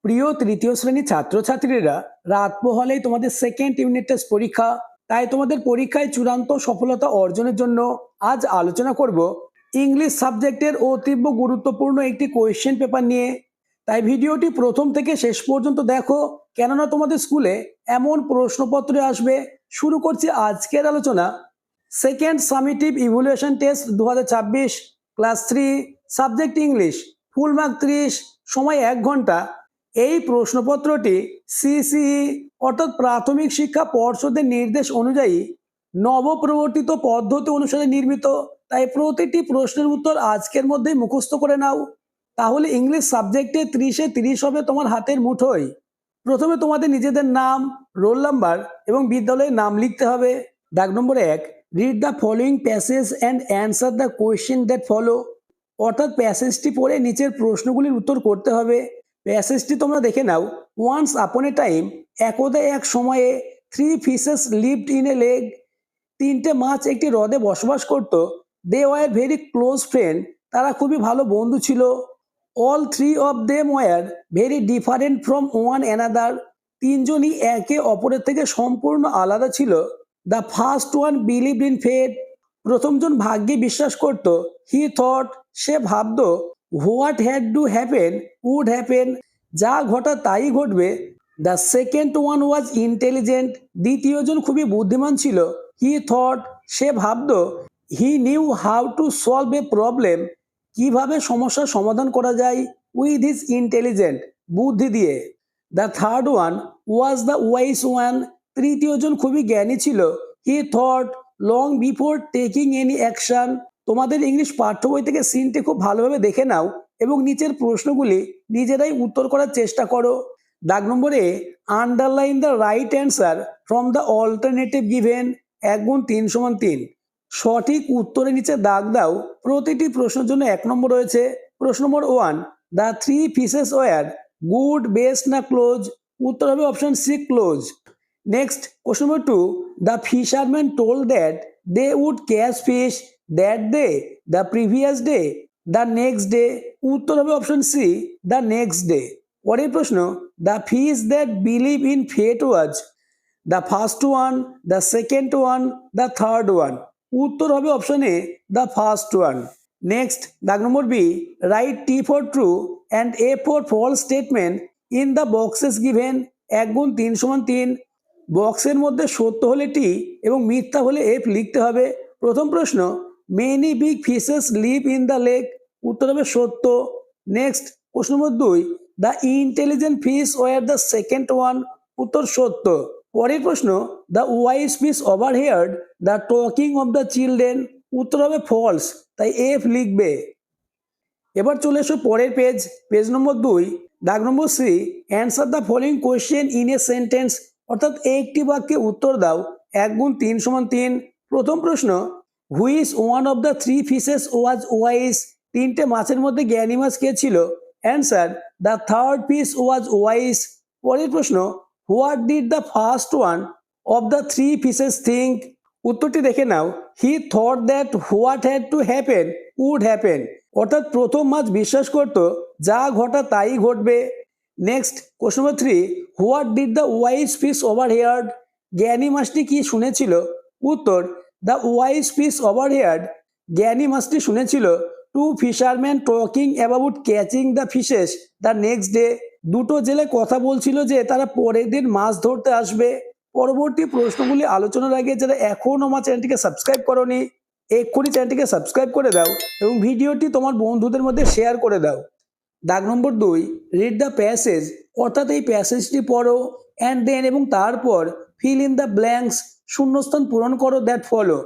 প্রিয় তৃতীয় শ্রেণীর ছাত্রছাত্রীরা, রাত পোহালেই তোমাদের সেকেন্ড ইউনিট টেস্ট পরীক্ষা। তাই তোমাদের পরীক্ষায় চূড়ান্ত সফলতা অর্জনের জন্য আজ আলোচনা করব ইংলিশ সাবজেক্টের অতীব গুরুত্বপূর্ণ একটি কোয়েশ্চেন পেপার নিয়ে। তাই ভিডিওটি প্রথম থেকে শেষ পর্যন্ত দেখো, কেননা তোমাদের স্কুলে এমন প্রশ্নপত্রে আসবে। শুরু করছি আজকের আলোচনা। Second summative evaluation test 2026, class 3, subject English, full mark 30, সময় 1 ঘন্টা। এই প্রশ্নপত্রটি সিসিই অর্থাৎ প্রাথমিক শিক্ষা পর্ষদের নির্দেশ অনুযায়ী নবপ্রবর্তিত পদ্ধতি অনুসারে নির্মিত। তাই প্রতিটি প্রশ্নের উত্তর আজকের মধ্যেই মুখস্থ করে নাও, তাহলে ইংলিশ সাবজেক্টে 30-এ 30 হবে তোমার হাতের মুঠোয়। প্রথমে তোমাদের নিজেদের নাম, রোল নাম্বার এবং বিদ্যালয়ের নাম লিখতে হবে। দাগ নম্বর 1, read the following passage and answer the question that follow. অর্থাৎ প্যাসেজটি পড়ে নিচের প্রশ্নগুলির উত্তর করতে হবে। প্যাসেজটি তোমরা দেখে নাও। ওয়ান্স আপন এ টাইম, একদা এক সময়ে, 3 fishes lived in a lake. 3টে মাছ একটি হ্রদে বসবাস করত। They were very close friend, তারা খুবই ভালো বন্ধু ছিল। All 3 of them were very different from one another, তিনজনই একে অপরের থেকে সম্পূর্ণ আলাদা ছিল। The first one believed in fate, প্রথমজন ভাগ্যে বিশ্বাস করত। হি থট, সে ভাবত। What had to happen would happen, যা ঘটা তাই ঘটবে। The second one was intelligent, দ্বিতীয়জন খুবই বুদ্ধিমান ছিল। হি থট, সে ভাবত। He knew how to solve a problem, কিভাবে সমস্যার সমাধান করা যায়। উইথ হিজ ইন্টেলিজেন্ট, বুদ্ধি দিয়ে। The third one was the wise one, তৃতীয়জন খুবই জ্ঞানী ছিল। He thought long before taking any action. তোমাদের ইংলিশ পাঠ্য বই থেকে সিনটি খুব ভালোভাবে দেখে নাও এবং নিচের প্রশ্নগুলি নিজেরাই উত্তর করার চেষ্টা করো। দাগ নম্বরে, underline the right answer from the alternative given. 1 গুণ 3 সমান 3। সঠিক উত্তরের নিচে দাগ দাও। প্রতিটি প্রশ্নের জন্য 1 নম্বর রয়েছে। প্রশ্ন number 1, the 3 fishes were good, best না ক্লোজ। উত্তর হবে option c, close. Next, question number 2, the fisherman told that they would catch fish that day, the previous day, the next day. উত্তর হবে option c, the next day. পরের প্রশ্ন, the fish that believe in fate was, the first one, the second one, the third one. উত্তর হবে option a, the first one. Next, দাগ number b, write t for true and a for false statement in the boxes given. 1 গুণ 3 সমান 3। বক্সের মধ্যে সত্য হলে টি এবং মিথ্যা হলে এফ লিখতে হবে। প্রথম প্রশ্ন, many big fishes live in the lake. উত্তর হবে সত্য। নেক্সট, প্রশ্ন number 2, the intelligent fish were the second one. উত্তর সত্য। পরের প্রশ্ন, the wise fish overheard the talking of the children. উত্তর হবে ফলস, তাই এফ লিখবে। এবার চলে এসো পরের পেজ, পেজ নম্বর 2, দাগ number C, answer the following question in a sentence. অর্থাৎ একটি বাক্যে উত্তর দাও। 1 গুণ 3 সমান 3। প্রথম প্রশ্ন, which one of the 3 fishes was wise. 3টে মাছের মধ্যে জ্ঞানী মাছ কে ছিল। Answer, the third fish was wise. পরের প্রশ্ন, what did the first one of the 3 fishes think. উত্তরটি দেখে নাও। He thought that what had to happen would happen. অর্থাৎ প্রথম মাছ বিশ্বাস করত, যা ঘটা তাই ঘটবে। Next, question number 3, what did the wise fish overheard. জ্ঞানী মাছটি কি শুনেছিল। উত্তর, দ্য ওয়াইস ফিশ ওভারহেয়ার্ড, জ্ঞানী মাছটি শুনেছিল। 2 fisherman talking about catching the fishes the next day. দুটো জেলে কথা বলছিল যে তারা পরের দিন মাছ ধরতে আসবে। পরবর্তী প্রশ্নগুলি আলোচনার আগে যারা এখনও আমার চ্যানেলটিকে সাবস্ক্রাইব করোনি, এক্ষুনি চ্যানেলটিকে সাবস্ক্রাইব করে দাও এবং ভিডিওটি তোমার বন্ধুদের মধ্যে শেয়ার করে দাও। দাগ নম্বর 2, রিড দ্য প্যাসেজ। অর্থাৎ এই প্যাসেজটি পড়ো। অ্যান্ড দেন, এবং তারপর ফিল ইন দ্য ব্ল্যাঙ্কস, শূন্যস্থান পূরণ করো, দ্যাট ফলো।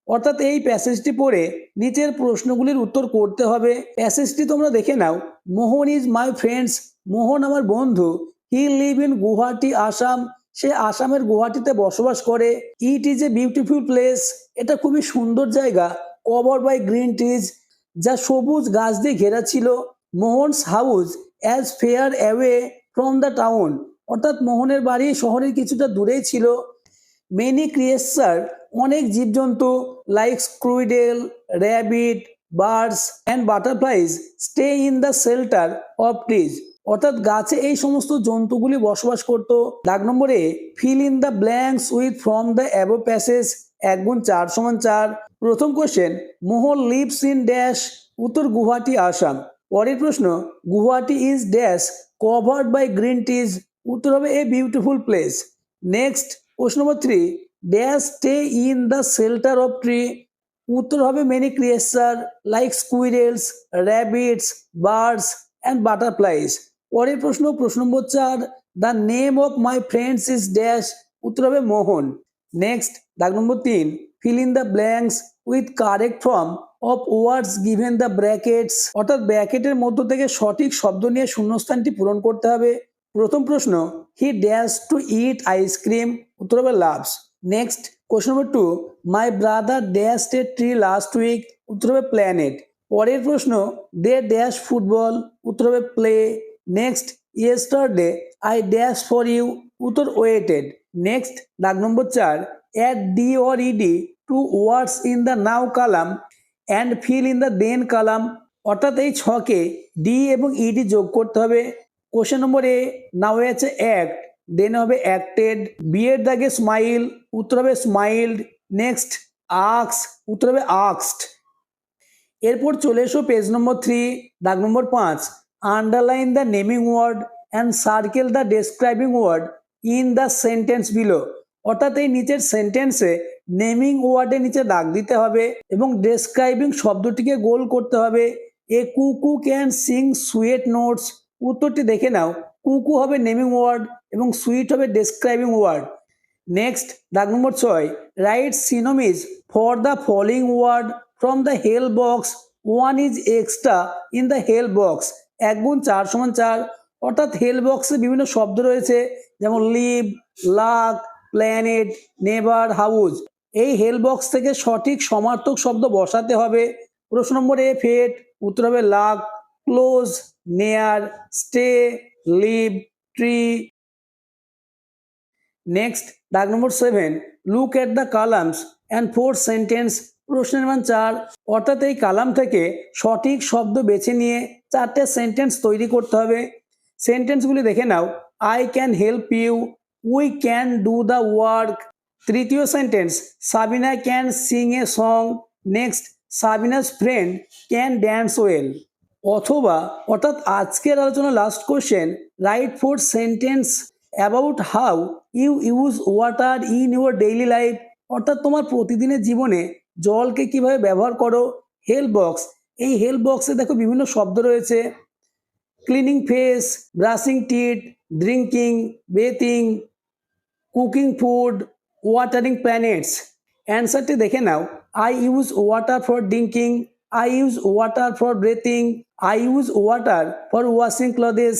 অর্থাৎ এই প্যাসেজটি পড়ে নিচের প্রশ্নগুলির উত্তর করতে হবে। প্যাসেজটি তোমরা দেখে নাও। মোহন ইজ মাই ফ্রেন্ডস, মোহন আমার বন্ধু। He live in Guwahati, Assam, সে আসামের গুয়াহাটিতে বসবাস করে। It is a beautiful place, এটা খুবই সুন্দর জায়গা। কভার বাই গ্রিন ট্রিজ, যা সবুজ গাছ দিয়ে ঘেরা ছিল। Mohan's house as fair away from the town, অর্থাৎ মোহনের বাড়ি শহরের কিছুটা দূরেই ছিল। মেনি ক্রিয়েচার, অনেক জীবজন্তু, like squirrel, rabbit, birds and butterflies stay in the shelter of trees. অর্থাৎ গাছে এই সমস্ত জন্তুগুলি বসবাস করত। দাগ number A, fill in the blanks with from the above passage 1 × 4 = 4। প্রথম কোশ্চেন, মোহন লিভস ইন ড্যাশ, উত্তর গুয়াহাটি আসাম। পরের প্রশ্ন, Guwahati is dash covered by green trees, উত্তর হবে a beautiful place. Next question number 3, dash stay in the shelter of tree, উত্তর হবে many creature like স্কুইরেলস, rabbits, birds and butterflies. পরের প্রশ্ন নম্বর 4, the name of my friends is dash, উত্তর হবে মোহন। Next দাগ নম্বর 3, feel in the blanks with correct form of words given the brackets, অর্থাৎ ব্র্যাকেটের মধ্য থেকে সঠিক শব্দ নিয়ে শূন্যস্থানটি পূরণ করতে হবে। প্রথম প্রশ্ন, he dash to eat ice cream, উত্তর হবে loves. Next question number 2, my brother dashed a tree last week, উত্তর হবে প্ল্যানেট। পরের প্রশ্ন, দে ড্যাশ ফুটবল, উত্তর হবে play. Next, yesterday I dash for you, উত্তর ওয়েটেড। নেক্সট দাগ number 4, add D or ED to words in the now column and fill in the then column, অর্থাৎ এই ছকে ডি এবং ইডি যোগ করতে হবে। কোশ্চেন নম্বর এ, নাও আছে অ্যাক্ট, দেন হবে অ্যাক্টেড। বি এর দাগে স্মাইল, উত্তর হবে স্মাইলড। নেক্সট আক্স, উত্তর হবে আক্সড। এরপর চলে এসো পেজ নম্বর 3, দাগ number 5, underline the naming word and circle the describing word in the sentence below, অর্থাৎ এই নিচের সেন্টেন্সে নেমিং ওয়ার্ডের নিচে দাগ দিতে হবে এবং ডেসক্রাইবিং শব্দটিকে গোল করতে হবে। এ কুকু ক্যান সিং সুইট নোটস, উত্তরটি দেখে নাও। কুকু হবে নেমিং ওয়ার্ড এবং সুইট হবে ডেসক্রাইবিং ওয়ার্ড। নেক্সট দাগ number 6, write synonyms for the following word from the help box, one is extra in the help box. 1 × 4 = 4, অর্থাৎ হেল্প বক্সে বিভিন্ন শব্দ রয়েছে যেমন live, luck, planet, never, house. এই হেল্প বক্স থেকে সঠিক সমার্থক শব্দ বসাতে হবে। প্রশ্ন নম্বর এ, ফেট, উত্তর হবে লাক, ক্লোজ, নেয়ার, স্টে, লিভ, ট্রি। নেক্সট দাগ নম্বর 7, look at the Kalam's and four sentence. প্রশ্নের মান 4, অর্থাৎ এই কালাম থেকে সঠিক শব্দ বেছে নিয়ে 4টে সেন্টেন্স তৈরি করতে হবে। সেন্টেন্সগুলি দেখে নাও। I can help you, we can do the work. তৃতীয় sentence, Sabina can sing a song. Next, Sabina's friend can dance well. অথবা অর্থাৎ আজকের আলোচনা last question, write 4 sentence about how you use water in your daily life, অর্থাৎ তোমার প্রতিদিনের জীবনে জলকে কিভাবে ব্যবহার করো। হেল্প বক্স, এই হেল্প বক্সে দেখো বিভিন্ন শব্দ রয়েছে, cleaning face, brushing teeth, drinking, bathing, cooking food, watering plants. অ্যান্সারটি দেখে নাও। I use water for drinking, I use water for breathing, I use water for washing clothes,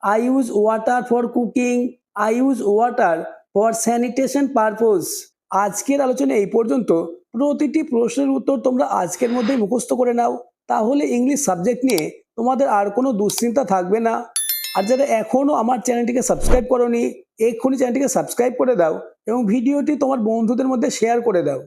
I use water for cooking, I use water for sanitation purpose। আজকের আলোচনা এই পর্যন্ত। প্রতিটি প্রশ্নের উত্তর তোমরা আজকের মধ্যেই মুখস্থ করে নাও, তাহলে ইংলিশ সাবজেক্ট নিয়ে তোমাদের আর কোনো দুশ্চিন্তা থাকবে না। আর যারা এখনও আমার চ্যানেলটিকে সাবস্ক্রাইব করোনি, এক্ষুনি চ্যানেলটিকে সাবস্ক্রাইব করে দাও এবং ভিডিওটি তোমার বন্ধুদের মধ্যে শেয়ার করে দাও।